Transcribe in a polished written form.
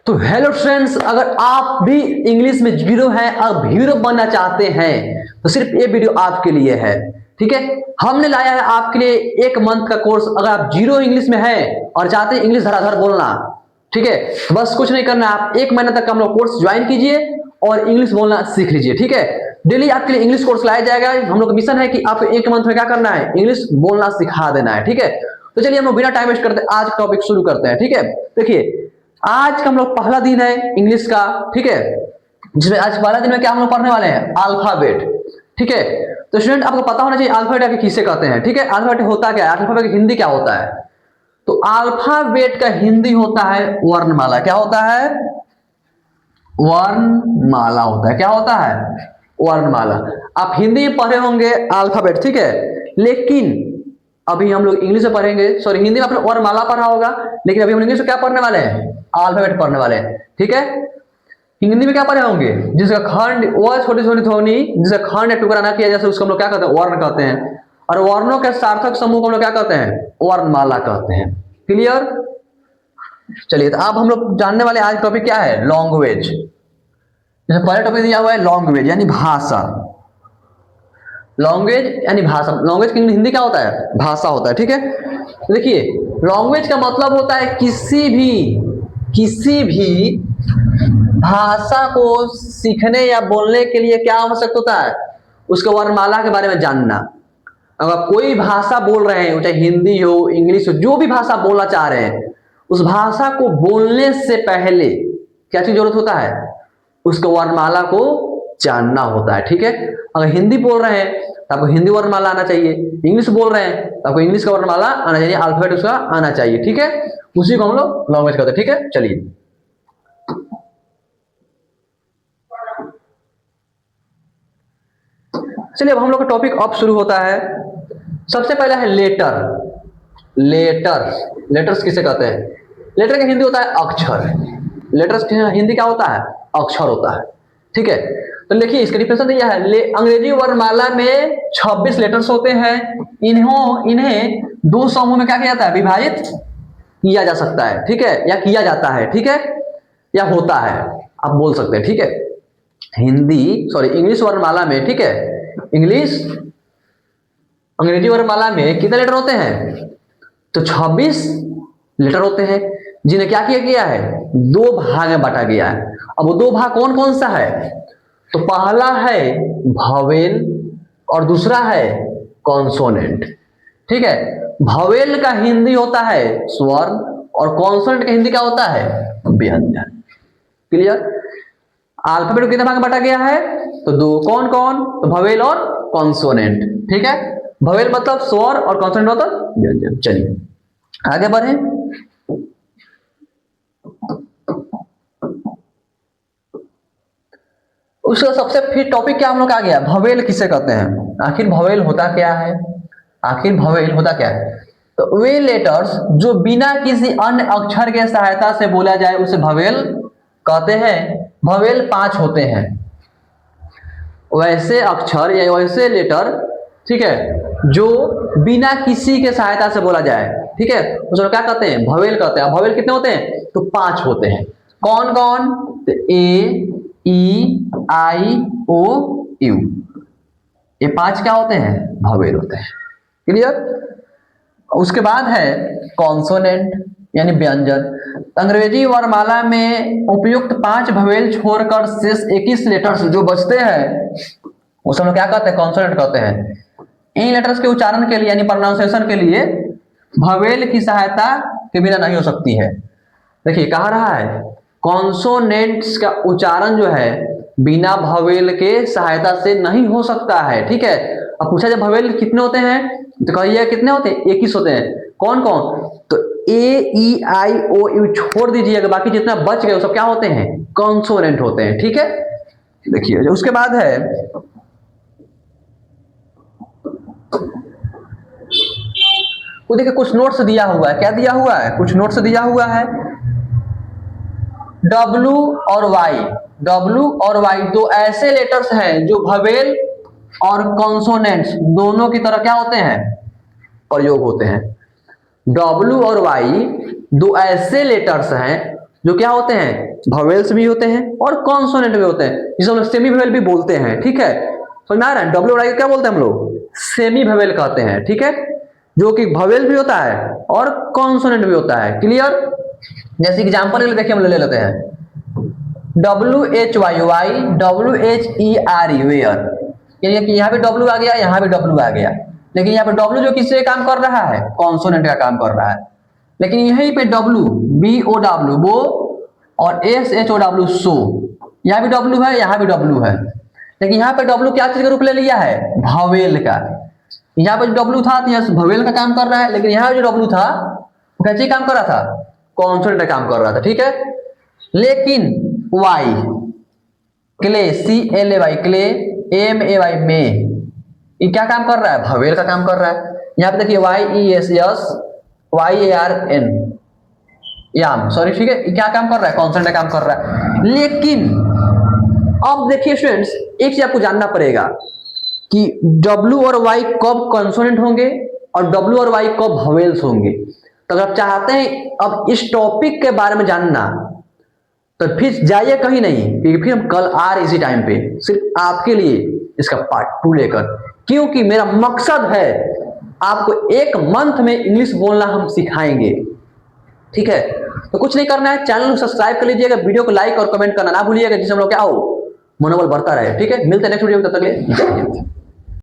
तो hello friends, अगर आप भी इंग्लिश में जीरो हैं और हीरो बनना चाहते हैं तो सिर्फ ये वीडियो आपके लिए है। ठीक है, हमने लाया है आपके लिए 1 मंथ का कोर्स। अगर आप जीरो इंग्लिश में हैं और चाहते हैं इंग्लिश धड़ाधड़ बोलना, ठीक है, तो बस कुछ नहीं करना है, आप 1 महीने तक हम लोग कोर्स ज्वाइन कीजिए और इंग्लिश बोलना सीख लीजिए। ठीक है, डेली आपके लिए इंग्लिश कोर्स लाया जाएगा। हम लोग का मिशन है कि आपको 1 मंथ में क्या करना है, इंग्लिश बोलना सिखा देना है। ठीक है, तो चलिए हम लोग बिना टाइम वेस्ट करते आज टॉपिक शुरू करते हैं। ठीक है, देखिए आज का हम लोग पहला दिन है इंग्लिश का। ठीक है, जिसमें आज पहला दिन में क्या हम लोग पढ़ने वाले हैं, अल्फाबेट। ठीक है, तो स्टूडेंट आपको पता होना चाहिए अल्फाबेट किसे कहते हैं। ठीक है, अल्फाबेट होता क्या है, अल्फाबेट की हिंदी क्या होता है। तो अल्फाबेट का हिंदी होता है वर्णमाला। क्या होता है, वर्णमाला होता है। क्या होता है, वर्णमाला। आप हिंदी में पढ़े होंगे अल्फाबेट, ठीक है, लेकिन अभी हम लोग इंग्लिश में पढ़ेंगे। सॉरी, हिंदी में आपने वर्णमाला पढ़ा होगा, लेकिन अभी हम इंग्लिश में क्या पढ़ने वाले हैं, अल्फाबेट पढ़ने वाले हैं। ठीक है, हिंदी में क्या पढ़े होंगे, जिसका खंड वह छोटी छोटी ध्वनि जिसका खंड या टुकड़ा ना किया जैसे उसको हम लोग क्या कहते हैं, वर्ण कहते हैं। और वर्णों के सार्थक समूह को हम लोग क्या कहते हैं, वर्णमाला कहते हैं। क्लियर। चलिए, तो अब हम लोग जानने वाले आज टॉपिक क्या है, लैंग्वेज। जैसे पहले टॉपिक दिया हुआ है लैंग्वेज यानी भाषा। लैंग्वेज यानी भाषा। लैंग्वेज की हिंदी क्या होता है, भाषा होता है। ठीक है, तो देखिए लैंग्वेज का मतलब होता है किसी भी भाषा को सीखने या बोलने के लिए क्या आवश्यक होता है, उसके वर्णमाला के बारे में जानना। अगर आप कोई भाषा बोल रहे हैं, चाहे हिंदी हो, इंग्लिश हो, जो भी भाषा बोलना चाह रहे हैं, उस भाषा को बोलने से पहले क्या चीज जरूरत होता है, उसको वर्णमाला को जानना होता है। ठीक है, अगर हिंदी बोल रहे हैं तो आपको हिंदी वर्णमाला आना चाहिए, इंग्लिश बोल रहे हैं तो आपको इंग्लिश का वर्णमाला आना चाहिए, अल्फाबेट उसका आना चाहिए। ठीक है, उसी को हम लोग लैंग्वेज कहते हैं। ठीक है, चलिए अब हम लोग का टॉपिक अब शुरू होता है। सबसे पहला है लेटर्स किसे कहते हैं। लेटर का हिंदी होता है अक्षर। लेटर्स हिंदी क्या होता है, अक्षर होता है। ठीक है, तो देखिए इसका डिफिनेशन दिया है, अंग्रेजी वर्णमाला में 26 लेटर्स होते हैं। इन्हें 2 समूह में क्या किया जाता है, विभाजित किया जा सकता है। ठीक है, या किया जाता है। ठीक है, या होता है, आप बोल सकते हैं। ठीक है, इंग्लिश वर्णमाला में, ठीक है, अंग्रेजी वर्णमाला में कितने लेटर होते हैं, तो 26 लेटर होते हैं, जिन्हें क्या किया गया है, 2 भाग में बांटा गया है। अब वो 2 भाग कौन कौन सा है, तो पहला है भवेल और दूसरा है कॉन्सोनेंट। ठीक है, भवेल का हिंदी होता है स्वर और कॉन्सोनेंट का हिंदी क्या होता है, व्यंजन। क्लियर। अल्फाबेट को कितने भाग में बांटा गया है, तो 2। कौन कौन, तो भवेल और कॉन्सोनेंट। ठीक है, भवेल मतलब स्वर और कॉन्सोनेंट मतलब व्यंजन। चलिए आगे बढ़े। उसका सबसे फिर टॉपिक क्या हम लोग आ गया, भवेल किसे कहते हैं। आखिर भवेल होता क्या है, तो वे लेटर्स जो बिना किसी अन्य अक्षर के सहायता से बोला जाए उसे भवेल कहते हैं। भवेल 5 होते हैं, वैसे अक्षर या वैसे लेटर, ठीक है, जो बिना किसी के सहायता से बोला जाए, ठीक है, उसको क्या कहते हैं, भवेल कहते हैं। भवेल कितने होते हैं, तो 5 होते हैं। कौन कौन, तो ए, ई, आई, ओ, यू, ये 5 क्या होते हैं, भवेल होते हैं। क्लियर। उसके बाद है कॉन्सोनेंट यानी व्यंजन। अंग्रेजी वर्णमाला में उपयुक्त 5 भवेल छोड़कर शेष 21 लेटर्स जो बचते हैं उसे हम क्या कहते हैं, कॉन्सोनेंट कहते हैं। इन लेटर्स के उच्चारण के लिए यानी प्रोनाउंसिएशन के लिए भवेल की सहायता के बिना नहीं हो सकती है। देखिए कहा रहा है कॉन्सोनेंट्स का उच्चारण जो है बिना भवेल के सहायता से नहीं हो सकता है। ठीक है, अब पूछा जाए भवेल कितने होते हैं, तो कहिए कितने होते हैं, 21 होते हैं। कौन कौन, तो ए, ई, आई, ओ, यू छोड़ दीजिएगा, बाकी जितना बच गए वो सब क्या होते हैं, कॉन्सोनेंट होते हैं। ठीक है, देखिए उसके बाद है वो, देखिए कुछ नोट्स दिया हुआ है। क्या दिया हुआ है, कुछ नोट्स दिया हुआ है। W और Y 2 ऐसे लेटर्स हैं जो भवेल और कॉन्सोनेंट्स दोनों की तरह क्या होते हैं, प्रयोग होते हैं। W और Y 2 ऐसे लेटर्स हैं जो क्या होते हैं, वोवेल्स भी होते हैं और कॉन्सोनेंट भी होते हैं, जिसे हम लोग सेमी वोवेल भी बोलते हैं। ठीक है, समझ में आ रहा है? डब्ल्यू और आई को क्या बोलते हैं हम लोग, सेमी वोवेल कहते हैं। ठीक है, जो कि वोवेल भी होता है और कॉन्सोनेंट भी होता है। क्लियर? जैसे एग्जांपल के लिए देखिए हम लोग ले लेते हैं WHY WHERE वेयर, यानी कि यहाँ पे W आ गया, यहाँ पे W आ गया, लेकिन यहाँ पे W जो किससे काम कर रहा है, कॉन्सोनेंट का काम कर रहा है। लेकिन यहीं पे W BOW वो और SHOW सो, यहाँ भी W है, यहाँ भी W है, लेकिन यहाँ पे W क्या चीज का रूप ले लिया है, वोवेल का। यहाँ पे जो W था तो यहाँ वोवेल का काम कर रहा है, लेकिन यहाँ जो W था वो कैसे काम कर रहा था, कॉन्सोनेंट का काम कर रहा था। ठीक है, लेकिन Y clay CLAY clay MAY में ये क्या काम कर रहा है, वोवेल का काम कर रहा है। यहाँ पे देखिए YESYARN याम, सॉरी, ठीक है, क्या काम कर रहा है, कॉन्सोनेंट का काम कर रहा है। लेकिन अब देखिए स्टूडेंट्स, एक चीज आपको जानना पड़ेगा कि W और Y कब कॉन्सोनेंट होंगे और W और Y कब वोवेल्स होंगे। तो अगर आप चाहते हैं अब इस टॉपिक के बारे में जानना तो फिर जाइए कहीं नहीं, क्योंकि फिर हम कल आ रहे इसी टाइम पे सिर्फ आपके लिए इसका पार्ट 2 लेकर, क्योंकि मेरा मकसद है आपको 1 मंथ में इंग्लिश बोलना हम सिखाएंगे। ठीक है, तो कुछ नहीं करना है, चैनल को सब्सक्राइब कर लीजिएगा, वीडियो को लाइक और कमेंट करना ना भूलिएगा, जिससे हम लोग क्या हो मनोबल बढ़ता रहे। ठीक है, मिलते हैं नेक्स्ट वीडियो में, तब तक के लिए जय हिंद।